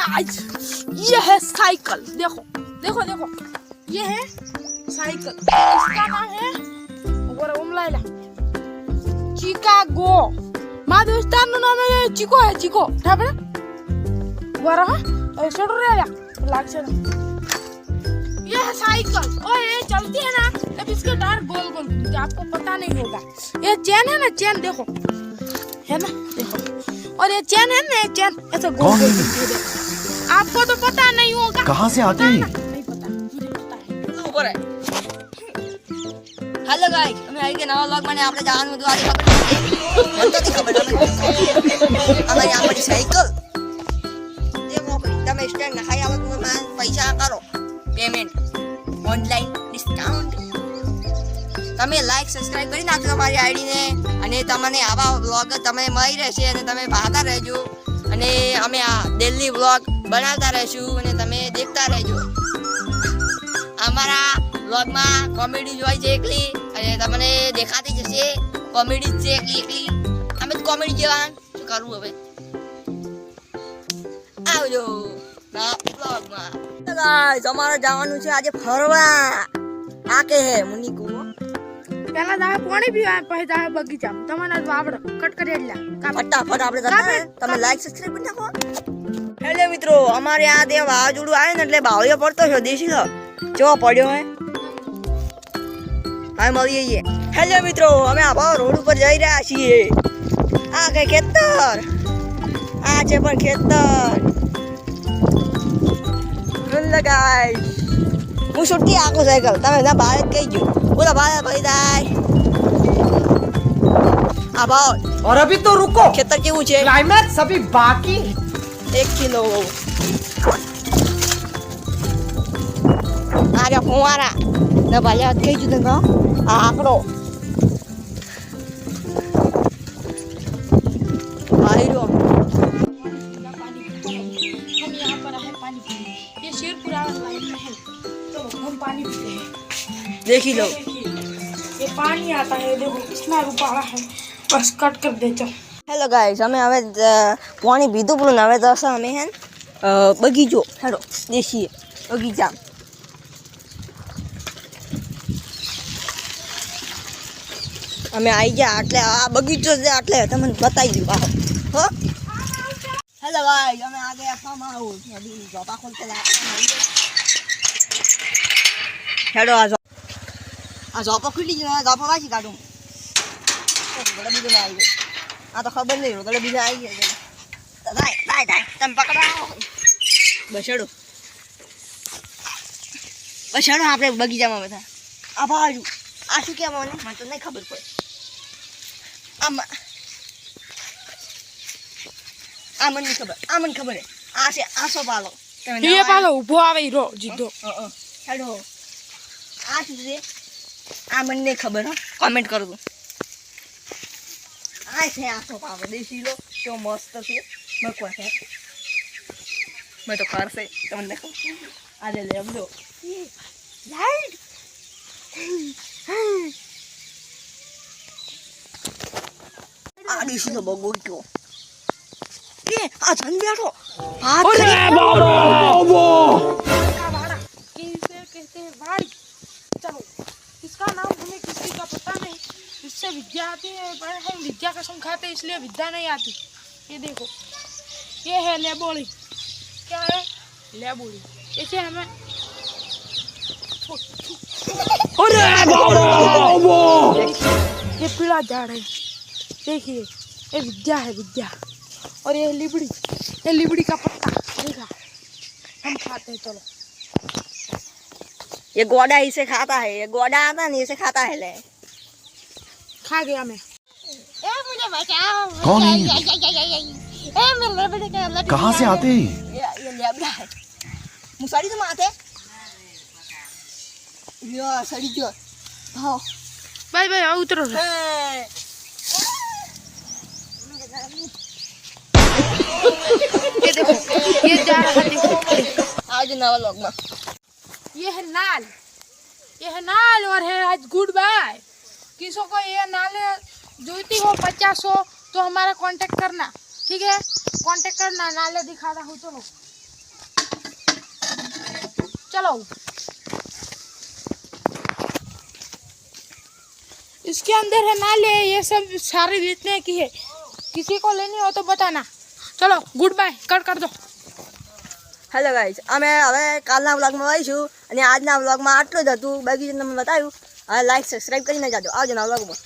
Guys ये है cycle. देखो देखो देखो ये है साइकिल। इसका नाम है उमलाइला चिकागो। मां दोस्तान નું નામ है चिको है चिको ठापड़ा वरा है छोड़ रे या लाग से ये है साइकिल और ये चलती है ना तब इसके टायर गोल गोल घूमते आपको पता नहीं होगा। ये चेन है ना चेन देखो है ना देखो और ये चेन है ना चेन ऐसा गोल गोल घूमती है। आपको तो पता नहीं होगा कहाँ से आते हैं नहीं पता मुझे पता है ऊपर है। हेलो गाइस અમે આવી કે નવા વ્લોગ માં આપણે જવાનું હતું આજે ખબર મને તો ખબર અમારી આપણી સાયકલ એ મોકલી તમે સ્ટેન્ડ નખાઈ આવો તમે પૈસા કરો પેમેન્ટ ઓનલાઈન ડિસ્કાઉન્ટ તમે લાઈક સબસ્ક્રાઇબ કરી નાખજો અમારી આઈડી ને અને તમને આવા વ્લોગ તમે મળી રહેશે અને તમે પાહતા રહેજો અને અમે આ ડેલી વ્લોગ બનાવતા રહેશું અને તમે દેખતા રહેજો। અમારા વ્લોગમાં કોમેડી જોઈ છે એકલી અને તમને દેખાતી જશે કોમેડી છે એકલી એકલી અમે તો કોમેડી જેવા શું કરવું હવે આવજો ના વ્લોગમાં। ગાઈસ અમારે જવાનું છે આજે ફરવા આ કે હે મુની કુવો પહેલા દાવે પાણી પીવા પછી દાવે બગીચામાં તમને આવડે કટ કરી એટલા ફટાફટ આપણે જતા રહે તમે લાઈક સબસ્ક્રાઇબ કરી નાખો। હેલો મિત્રો અમારે આ તે વાવાઝોડું આવે ને એટલે બાવળિયો પડતો છે દેશી તો જો પડ્યો હે હા મળીએ છીએ। હેલો મિત્રો અમે આબા રોડ ઉપર જઈ રહ્યા છીએ આ કઈ ખેતર આ છે પણ ખેતર હેલો ગાઈસ હું છૂટી આખો સાયકલ તમે ના ભારત કઈ ગયો બોલા ભારત ભાઈ જાય આબા और अभी तो रुको ખેતર કેવું છે क्लाइमैक्स अभी बाकी 1 કિલો આરે ફુવારા ને ભાઈ કઈ જુદે નો આ આકડો આઈરો हम यहाँ पर है पानी पीने। ये शेरपुरा लाइन में है तो हम पानी पीते हैं। देखी लो ये पानी आता है देखो कितना रुपाला है बस कट कर दे चल। હેલો ગાઈસ અમે હવે પાણી પીધું પણ હવે તો અમે હે બગીચો હેડો દેશી બગીચા અમે આવી ગયા એટલે આ બગીચો છે એટલે તમને બતાવી દઉં આવો હો હેલો ગાઈસ અમે આ ગયા ફાર્મ હાઉસ અભી જોપા ખોલતે હેડો આ જોપા ખુલી ગયો જોપા વાંચી કાઢું બડા બીજો આવી ગયો આ તો ખબર નહીં રોકડે બીજા આવી ગયા દાય દાય દાય તમે પકડાવો બસડો બસડો આપણે બગીચામાં બધા આ બાજુ આ શું કેમ મને તો નહીં ખબર પડે આમાં આ મને ખબર આ મને ખબર આ છે આસો પાલો ये पालो ऊभो आवे हीरो जीतो હેડો આ શું છે આ મને નહીં ખબર હો કમેન્ટ કરો તો આ છે આસો પાલો દેશી લો તો મસ્ત છે મકવા છે મેં તો કરશે તમને ખબર આજે લેવડો લાઈટ આ દેશી તો બગો ક્યો એ આ જન બેઠો હાથ किसे कहते हैं वाड़ी। चलो इसका नाम हमें किसी का पता नहीं। इससे विद्या आती है पर हम विद्या कसम खाते हैं इसलिए विद्या नहीं आती। ये देखो ये है लेबोली। क्या है लेबोली इसे हमें ये पीला झाड़ है देखिए ये विद्या है विद्या और ये लिबड़ी का पत्ता देखा हम खाते हैं। चलो ये गोड़ा इसे खाता है ये गोड़ा आता नहीं इसे खाता है ले खा गया मैं। मुझे बचाओ कौन है? मेरे कहाँ से आते हैं ये लेबड़ा है मुसारी तो माते यो सड़ी जो हाँ भाई भाई आओ उतरो रे। ये देखो ये जा रहा है देखो आज नवा लोग में ये है नाल और है आज गुड बाय। किसी को ये नाले जोती हो 50 हो तो हमारा कांटेक्ट करना ठीक है। कांटेक्ट करना नाले दिखाता हूँ चलो चलो इसके अंदर है ना ले, ये सब सारी बेचने की है, किसी को लेनी हो तो बताना. चलो गुड बाय, कट कर दो. હેલો ગાઈસ, અમે હવે કાલના વ્લોગમાં આવીશું અને આજના વ્લોગમાં આટલું જ હતું. બાકી તમને બતાવ્યું. હવે લાઈક સબસ્ક્રાઈબ કરીને જાજો. આવજો નવા વ્લોગમાં.